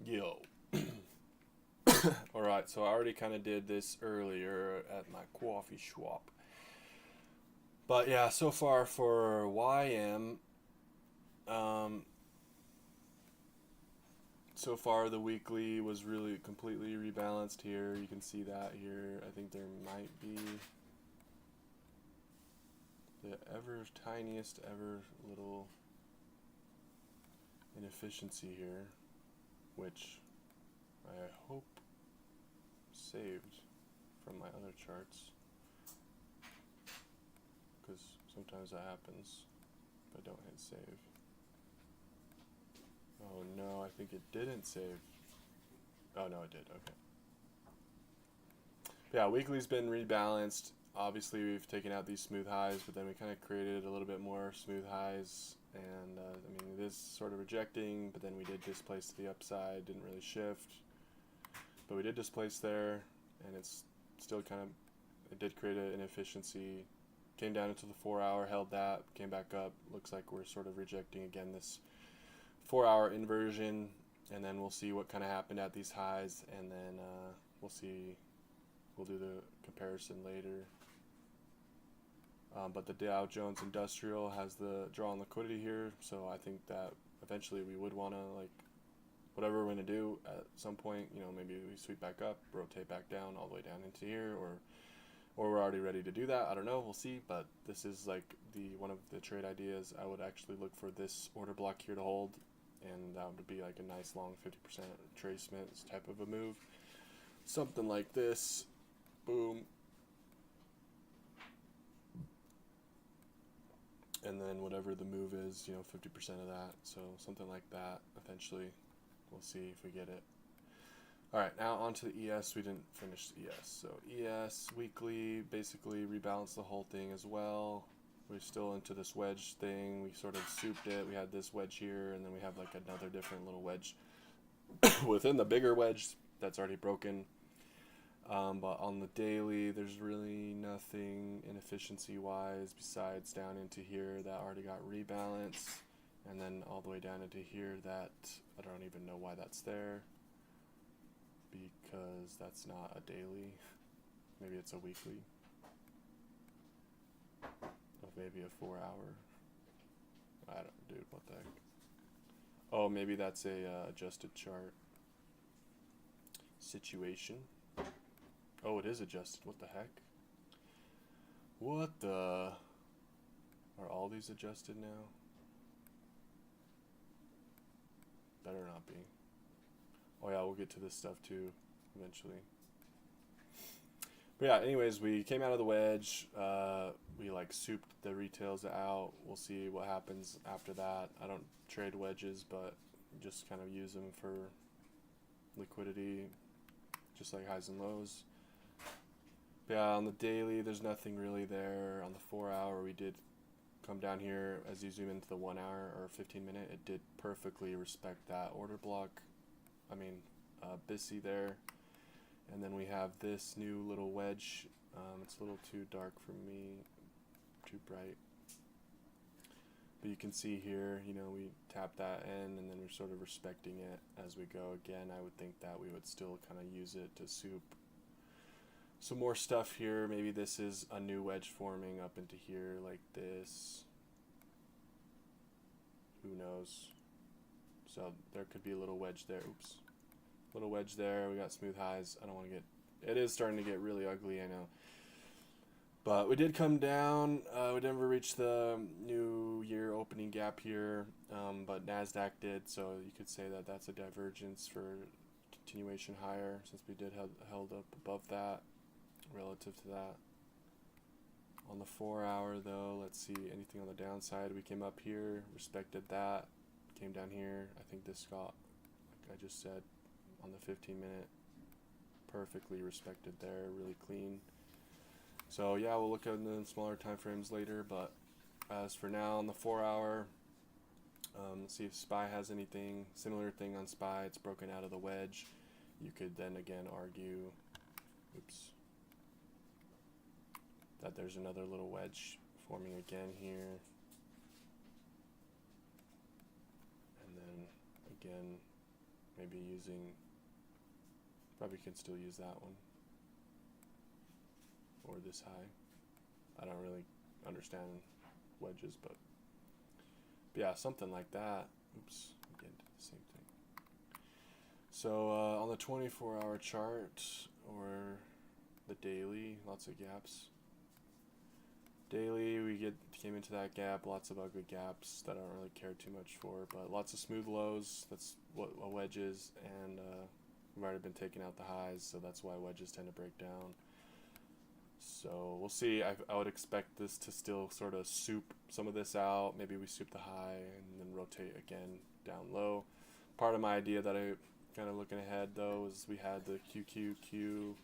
Yo. Alright, so I already kind of did this earlier at my coffee shop. But yeah, so far for YM, um, so far the weekly was really completely rebalanced here. You can see that here. I think there might be the ever tiniest ever little inefficiency here, which I hope saved from my other charts, because sometimes that happens if I don't hit save. Oh no, I think it didn't save. Oh no, it did. Okay. But yeah, weekly's been rebalanced. Obviously, we've taken out these smooth highs, but then we kind of created a little bit more smooth highs. And I mean, it is sort of rejecting, but then we did displace to the upside. Didn't really shift, but we did displace there, and it's still kind of, it did create an inefficiency. Came down into the 4 hour, held that, came back up. Looks like we're sort of rejecting again this 4 hour inversion, and then we'll see what kind of happened at these highs, and then we'll see. We'll do the comparison later. But the Dow Jones Industrial has the draw on liquidity here, so I think that eventually we would want to, like, whatever we're going to do at some point, you know, maybe we sweep back up, rotate back down all the way down into here, or we're already ready to do that. I don't know, we'll see. But this is like one of the trade ideas. I would actually look for this order block here to hold, and that would be like a nice long 50% retracement type of a move, something like this. Boom. And then whatever the move is, you know, 50% of that. So something like that eventually. We'll see if we get it. All right, now on to the ES. We didn't finish the ES. So ES weekly basically rebalanced the whole thing as well. We're still into this wedge thing. We sort of souped it. We had this wedge here, and then we have like another different little wedge within the bigger wedge that's already broken. But on the daily, there's really nothing inefficiency-wise besides down into here that already got rebalanced, and then all the way down into here that I don't even know why that's there, because that's not a daily. Maybe it's a weekly. Or maybe a 4 hour. I don't, dude, what the heck? Oh, maybe that's a adjusted chart situation. Oh, it is adjusted. What the heck? What the? Are all these adjusted now? Better not be. Oh yeah, we'll get to this stuff too eventually. But yeah, anyways, we came out of the wedge. We like souped the retails out. We'll see what happens after that. I don't trade wedges, but just kind of use them for liquidity, just like highs and lows. But yeah, on the daily, there's nothing really there. On the 4 hour, we did come down here. As you zoom into the 1 hour or 15 minute, it did perfectly respect that order block. I mean, BTC there. And then we have this new little wedge. It's a little too dark for me, too bright. But you can see here, you know, we tap that in, and then we're sort of respecting it as we go. Again, I would think that we would still kind of use it to soup some more stuff here. Maybe this is a new wedge forming up into here like this. Who knows? So there could be a little wedge there. Oops. Little wedge there. We got smooth highs. I don't want to get... It is starting to get really ugly, I know. But we did come down. We never reached the new year opening gap here. But NASDAQ did. So you could say that that's a divergence for continuation higher, since we did held up above that relative to that. On the 4 hour though, let's see, anything on the downside. We came up here, respected that, came down here. I think this got, like I just said, on the 15 minute, perfectly respected there, really clean. So yeah, we'll look at the smaller time frames later, but as for now, on the 4 hour, let's see if SPY has anything. Similar thing on SPY, it's broken out of the wedge. You could then again argue, oops, that there's another little wedge forming again here. And then again, maybe using, probably can still use that one, or this high. I don't really understand wedges, but yeah, something like that. Oops, get into the same thing. So on the 24-hour chart or the daily, lots of gaps. Daily, we came into that gap, lots of ugly gaps that I don't really care too much for, but lots of smooth lows. That's what a wedge is, and we've already been taking out the highs, so that's why wedges tend to break down. So we'll see. I would expect this to still sort of soup some of this out. Maybe we soup the high and then rotate again down low. Part of my idea that I kind of looking ahead though is we had the QQQ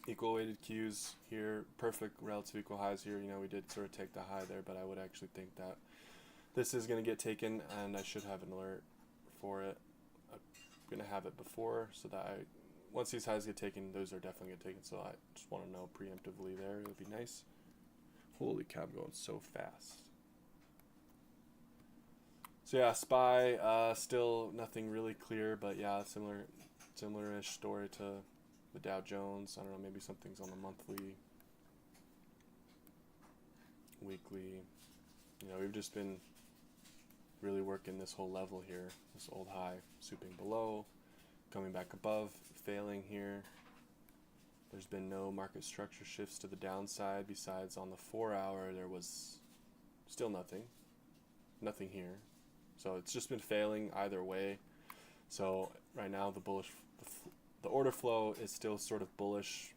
equal weighted Qs here, perfect relative equal highs here. You know, we did sort of take the high there, but I would actually think that this is going to get taken, and I should have an alert for it. I'm going to have it before, so that once these highs get taken, those are definitely get taken. So I just want to know preemptively there. It would be nice. Holy cow, I'm going so fast. So yeah, SPY, still nothing really clear, but yeah, similar-ish story to the Dow Jones. I don't know, maybe something's on the monthly, weekly. You know, we've just been really working this whole level here, this old high, souping below, coming back above, failing here. There's been no market structure shifts to the downside, besides on the 4-hour there was still nothing here. So it's just been failing either way. So right now the order flow is still sort of bullish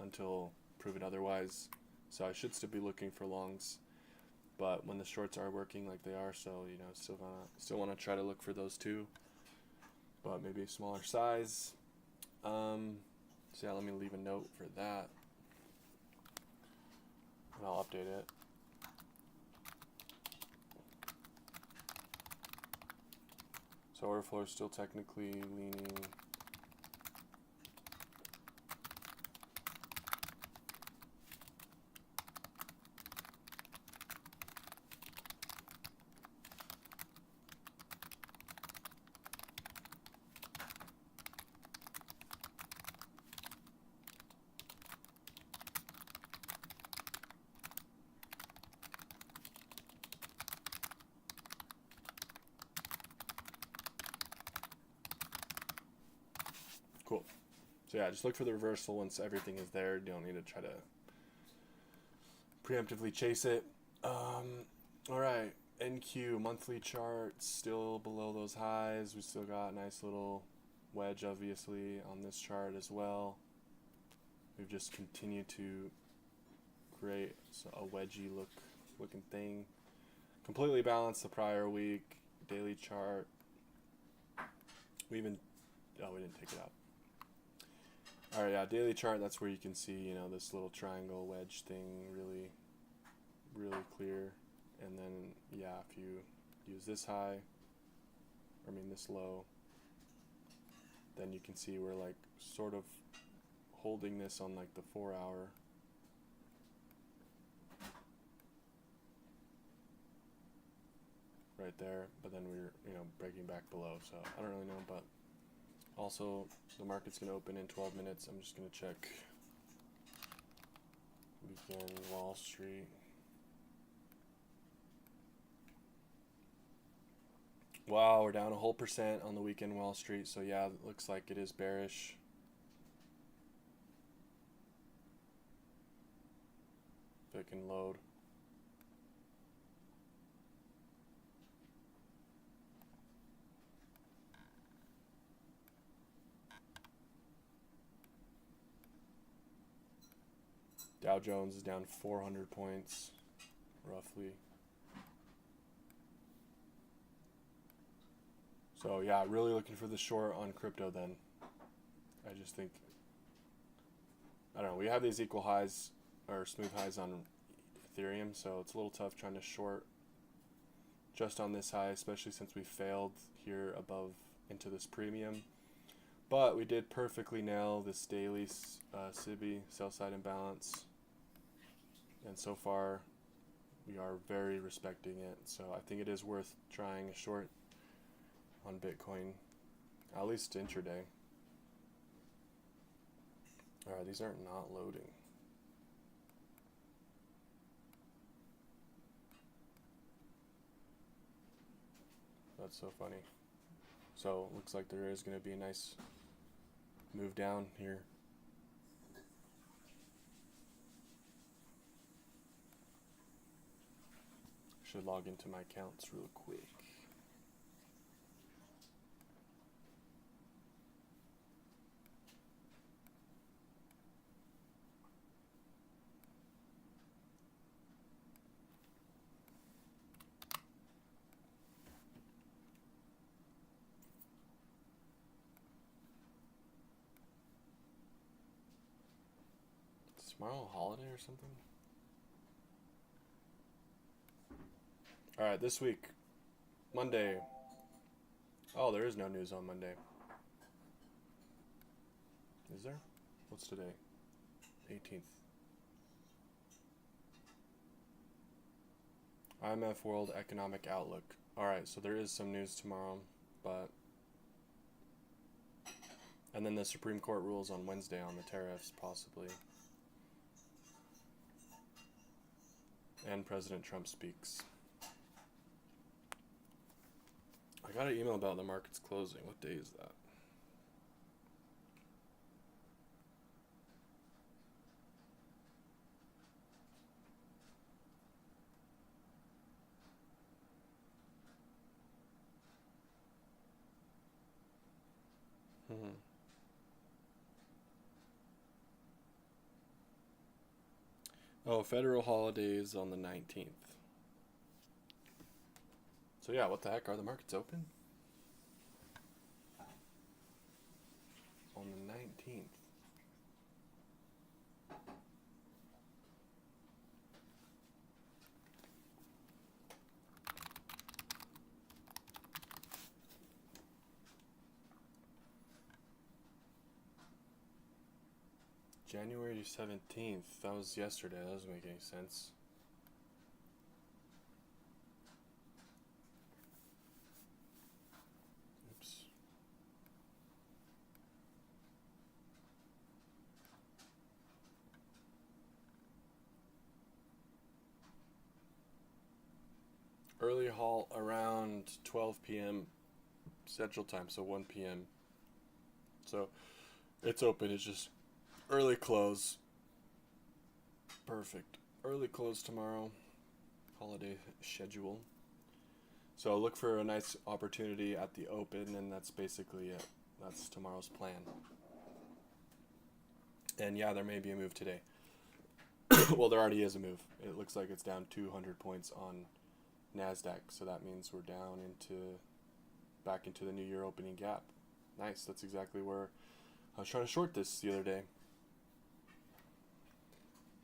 until proven otherwise. So I should still be looking for longs, but when the shorts are working like they are, so you know, still want to try to look for those too, but maybe a smaller size. So yeah, let me leave a note for that, and I'll update it. So order flow is still technically leaning cool. So yeah, just look for the reversal once everything is there. You don't need to try to preemptively chase it. Alright, NQ monthly chart still below those highs. We still got a nice little wedge obviously on this chart as well. We've just continued to create a wedgy looking thing. Completely balanced the prior week. Daily chart. We didn't take it out. Alright, yeah, daily chart, that's where you can see, you know, this little triangle wedge thing really clear. And then, yeah, if you use this high, this low, then you can see we're like sort of holding this on like the 4-hour. Right there, but then we're, you know, breaking back below, so I don't really know, but also the market's going to open in 12 minutes. I'm just going to check weekend Wall Street. Wow, we're down a whole percent on the weekend Wall Street, so yeah, it looks like it is bearish. If it can load. Dow Jones is down 400 points, roughly. So yeah, really looking for the short on crypto then. I just think, I don't know, we have these equal highs, or smooth highs on Ethereum, so it's a little tough trying to short just on this high, especially since we failed here above into this premium. But we did perfectly nail this daily SIBI, sell side imbalance. And so far, we are very respecting it. So I think it is worth trying a short on Bitcoin At least intraday. Alright, these are not loading. That's so funny. So, looks like there is going to be a nice move down here. Should log into my accounts real quick. Is tomorrow a holiday or something? Alright, this week, Monday. Oh, there is no news on Monday. Is there? What's today? 18th. IMF World Economic Outlook. Alright, so there is some news tomorrow, but... And then the Supreme Court rules on Wednesday on the tariffs, possibly. And President Trump speaks. I got an email about the markets closing. What day is that? Oh, federal holidays on the 19th. So yeah, what the heck? Are the markets open? On the 19th. January 17th. That was yesterday. That doesn't make any sense. Oops. Early halt around 12 p.m. Central Time, so 1 p.m. So it's open. It's just early close. Perfect. Early close tomorrow. Holiday schedule. So look for a nice opportunity at the open, and that's basically it. That's tomorrow's plan. And yeah, there may be a move today. Well, there already is a move. It looks like it's down 200 points on NASDAQ, so that means we're down back into the New Year opening gap. Nice. That's exactly where I was trying to short this the other day.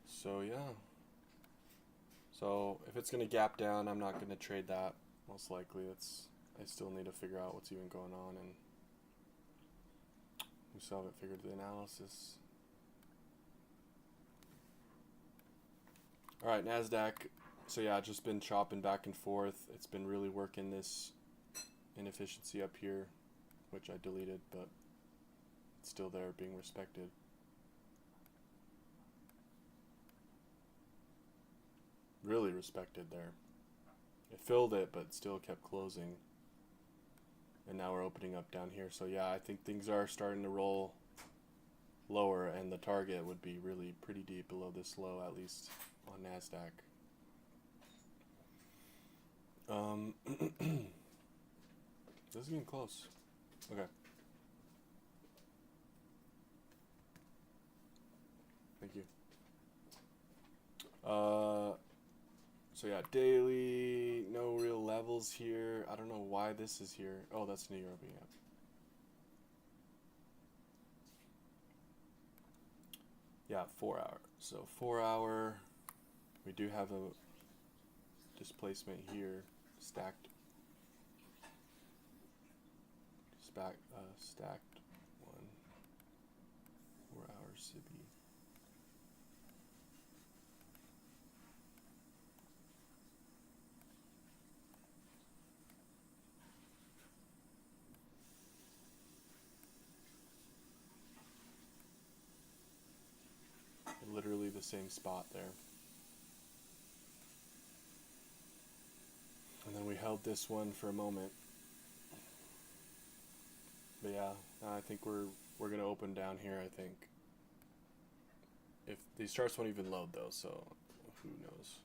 So yeah. So if it's going to gap down, I'm not going to trade that. Most likely. I still need to figure out what's even going on, and we still haven't figured the analysis. Alright, NASDAQ. So yeah, just been chopping back and forth. It's been really working this inefficiency up here, which I deleted, but it's still there being respected. Really respected there. It filled it, but still kept closing. And now we're opening up down here. So yeah, I think things are starting to roll lower, and the target would be really pretty deep below this low, at least on NASDAQ. This is getting close. Okay. Thank you. So yeah, daily, no real levels here. I don't know why this is here. Oh, that's New York opening up. Yeah, 4 hour. So 4 hour, we do have a displacement here, stacked one. 4 hour SIBI. the same spot there. And then we held this one for a moment. But yeah, I think we're gonna open down here, I think. If these charts won't even load though, so who knows.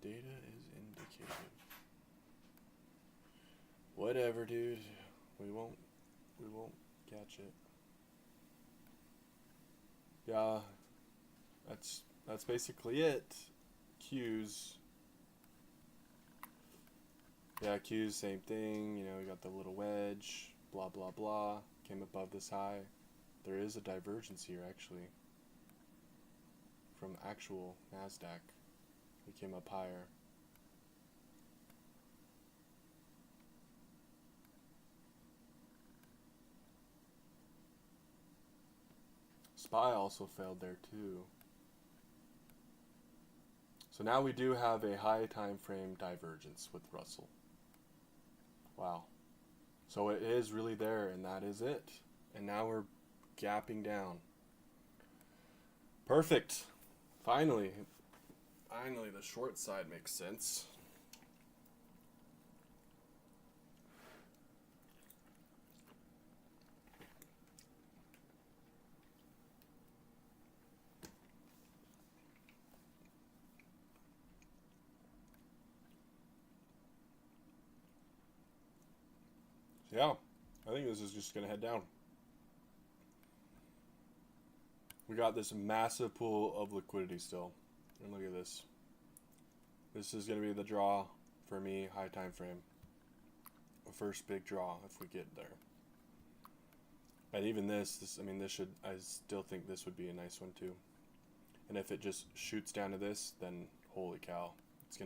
Data is indicative. Whatever, dude. We won't catch it. Yeah, that's basically it. Qs. Yeah, Qs, same thing. You know, we got the little wedge, blah blah blah. Came above this high. There is a divergence here actually. From actual NASDAQ. We came up higher. SPY also failed there too. So now we do have a high time frame divergence with Russell. Wow. So it is really there, and that is it. And now we're gapping down. Perfect. Finally. Finally, the short side makes sense. Yeah, I think this is just going to head down. We got this massive pool of liquidity still. And look at this. This is going to be the draw for me, high time frame. The first big draw if we get there. And even this, I mean, this should, I still think this would be a nice one too. And if it just shoots down to this, then holy cow. It's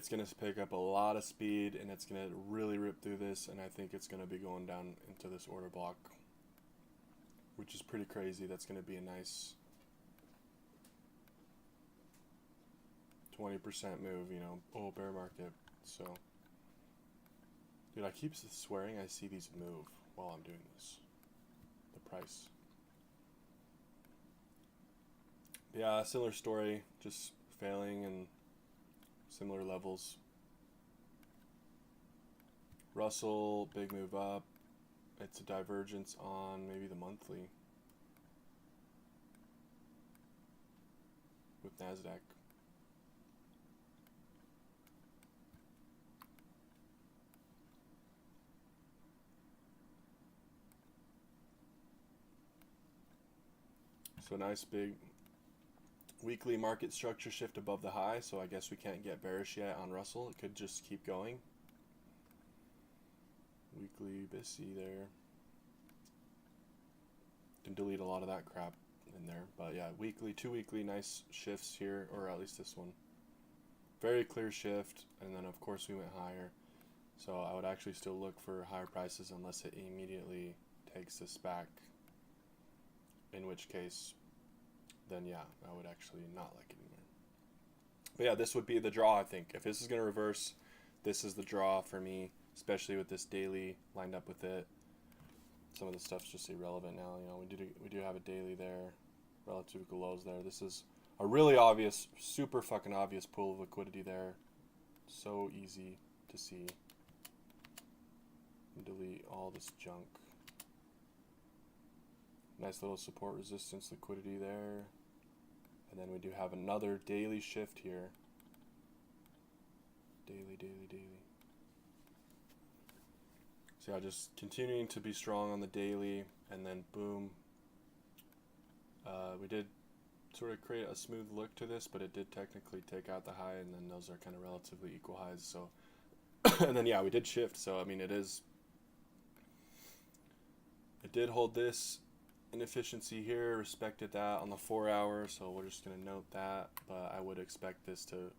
going to pick up a lot of speed, and it's going to really rip through this, and I think it's going to be going down into this order block, which is pretty crazy. That's going to be a nice 20% move, you know, oh, bear market. So, dude, I keep swearing I see these move while I'm doing this. The price. Yeah, similar story, just failing and similar levels. Russell, big move up. It's a divergence on maybe the monthly with NASDAQ. So nice big weekly market structure shift above the high, so I guess we can't get bearish yet on Russell. It could just keep going. Weekly BTC there. Can delete a lot of that crap in there, but yeah, weekly, 2 weekly nice shifts here, or at least this one. Very clear shift, and then of course we went higher. So I would actually still look for higher prices unless it immediately takes this back, in which case then yeah, I would actually not like it anymore. But yeah, this would be the draw, I think. If this is going to reverse, this is the draw for me, especially with this daily lined up with it. Some of the stuff's just irrelevant now. You know, we do have a daily there, relative lows there. This is a really obvious, super fucking obvious pool of liquidity there. So easy to see. Delete all this junk. Nice little support resistance liquidity there. And then we do have another daily shift here. Daily, daily, daily. So yeah, just continuing to be strong on the daily, and then boom. We did sort of create a smooth look to this, but it did technically take out the high, and then those are kind of relatively equal highs. So, and then yeah, we did shift. So I mean, it did hold this inefficiency here, respected that on the 4 hour, so we're just going to note that, but I would expect this to,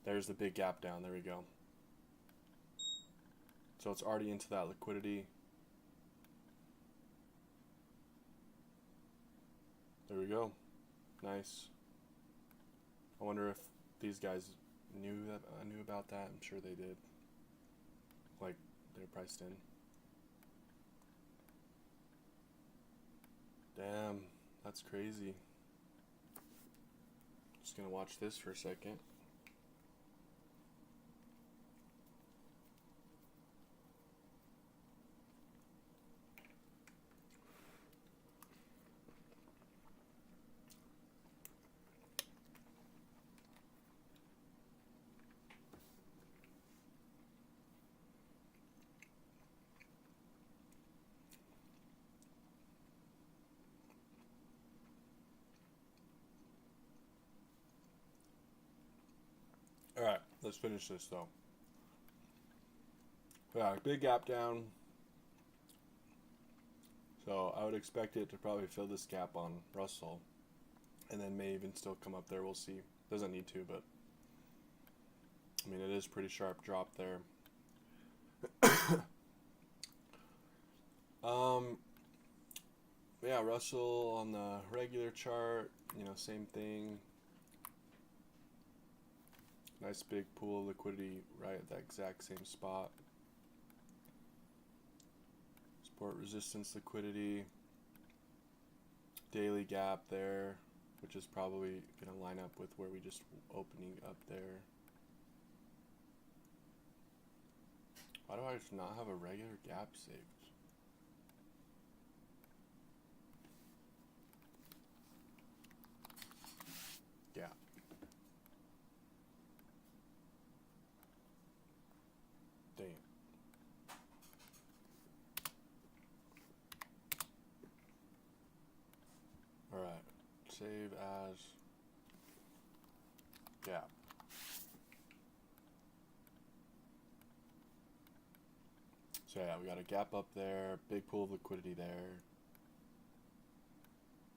there's the big gap down, there we go. So it's already into that liquidity. There we go. Nice. I wonder if these guys knew about that. I'm sure they did. Like, they're priced in. Damn, that's crazy. Just gonna watch this for a second. Alright, let's finish this though. Yeah, big gap down. So I would expect it to probably fill this gap on Russell. And then may even still come up there. We'll see. Doesn't need to, but I mean, it is pretty sharp drop there. Yeah, Russell on the regular chart, you know, same thing. Nice big pool of liquidity right at that exact same spot. Support resistance liquidity. Daily gap there, which is probably going to line up with where we just opening up there. Why do I not have a regular gap saved? Gap. Damn. Alright. Save as gap. So yeah, we got a gap up there, big pool of liquidity there.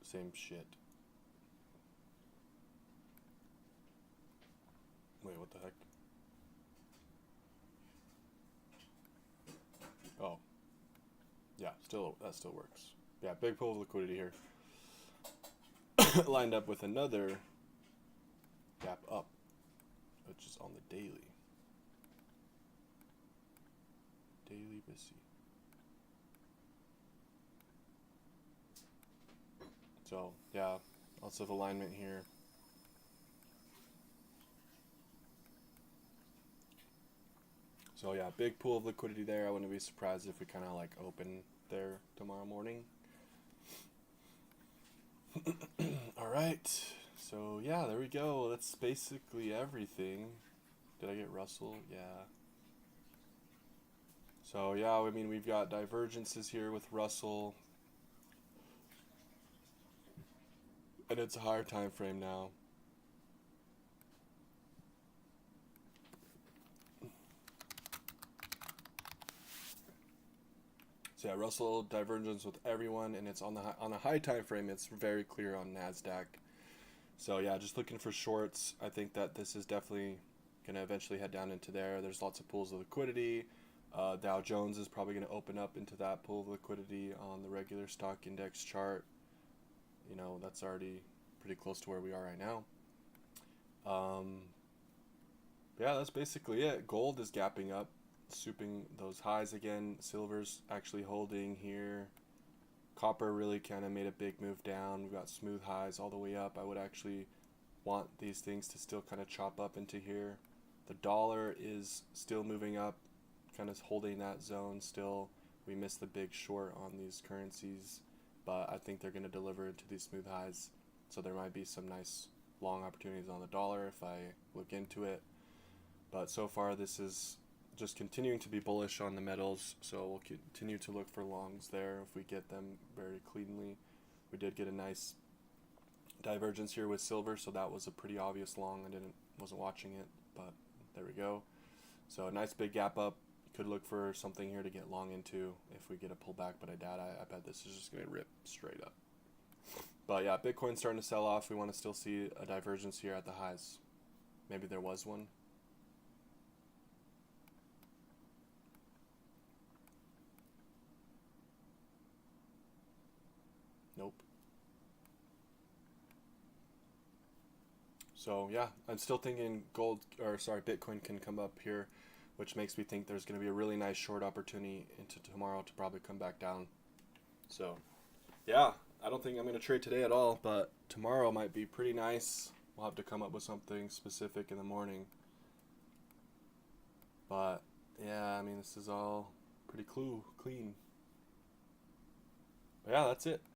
Same shit. Wait, what the heck? Oh. Yeah, that still works. Yeah, big pool of liquidity here. Lined up with another gap up, which is on the daily. Daily BTC. So, yeah, lots of alignment here. So, yeah, big pool of liquidity there. I wouldn't be surprised if we kind of like open there tomorrow morning. Alright, so yeah, there we go. That's basically everything. Did I get Russell? Yeah. So yeah, I mean, we've got divergences here with Russell. And it's a higher time frame now. So yeah, Russell divergence with everyone, and it's on a high time frame. It's very clear on Nasdaq. So yeah, just looking for shorts. I think that this is definitely gonna eventually head down into there. There's lots of pools of liquidity. Dow Jones is probably gonna open up into that pool of liquidity on the regular stock index chart. You know, that's already pretty close to where we are right now. Yeah, that's basically it. Gold is gapping up, souping those highs again. Silver's actually holding here. Copper really kind of made a big move down. We've got smooth highs all the way up. I would actually want these things to still kind of chop up into here. The dollar is still moving up, kind of holding that zone still. We missed the big short on these currencies, but I think they're going to deliver into these smooth highs. So there might be some nice long opportunities on the dollar if I look into it. But so far, this is just continuing to be bullish on the metals, so we'll continue to look for longs there if we get them very cleanly. We did get a nice divergence here with silver, so that was a pretty obvious long. I wasn't watching it, but there we go. So a nice big gap up. Could look for something here to get long into if we get a pullback, but I doubt. I bet this is just going to rip straight up. But yeah, Bitcoin's starting to sell off. We want to still see a divergence here at the highs. Maybe there was one. Nope. So yeah, I'm still thinking Bitcoin can come up here, which makes me think there's going to be a really nice short opportunity into tomorrow to probably come back down. So yeah, I don't think I'm going to trade today at all, but tomorrow might be pretty nice. We'll have to come up with something specific in the morning. But yeah, I mean, this is all pretty clean. But yeah, that's it.